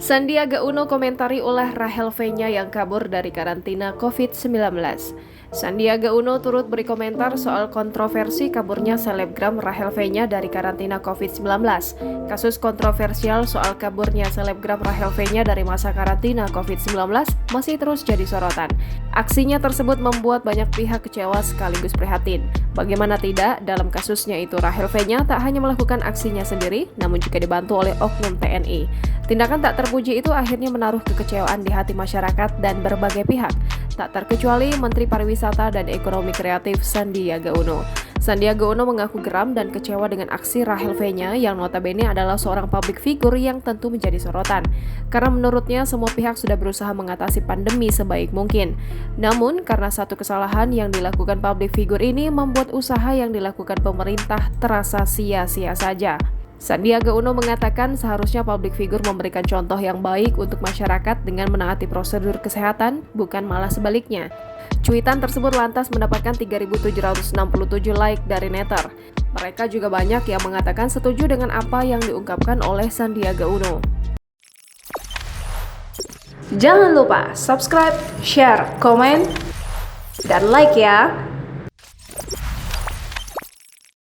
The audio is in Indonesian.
Sandiaga Uno komentari ulah Rachel V-nya yang kabur dari karantina COVID-19. Sandiaga Uno turut beri komentar soal kontroversi kaburnya selebgram Rachel V-nya dari karantina COVID-19. Kasus kontroversial soal kaburnya selebgram Rachel V-nya dari masa karantina COVID-19 masih terus jadi sorotan. Aksinya tersebut membuat banyak pihak kecewa sekaligus prihatin. Bagaimana tidak, dalam kasusnya itu Rachel V-nya tak hanya melakukan aksinya sendiri, namun juga dibantu oleh oknum TNI. Tindakan tak terpuji itu akhirnya menaruh kekecewaan di hati masyarakat dan berbagai pihak, tak terkecuali Menteri Pariwisata dan Ekonomi Kreatif Sandiaga Uno. Sandiaga Uno mengaku geram dan kecewa dengan aksi Rachel V-nya yang notabene adalah seorang publik figur yang tentu menjadi sorotan. Karena menurutnya semua pihak sudah berusaha mengatasi pandemi sebaik mungkin. Namun karena satu kesalahan yang dilakukan publik figur ini membuat usaha yang dilakukan pemerintah terasa sia-sia saja. Sandiaga Uno mengatakan seharusnya publik figur memberikan contoh yang baik untuk masyarakat dengan menaati prosedur kesehatan, bukan malah sebaliknya. Cuitan tersebut lantas mendapatkan 3.767 like dari netter. Mereka juga banyak yang mengatakan setuju dengan apa yang diungkapkan oleh Sandiaga Uno. Jangan lupa subscribe, share, komen, dan like ya!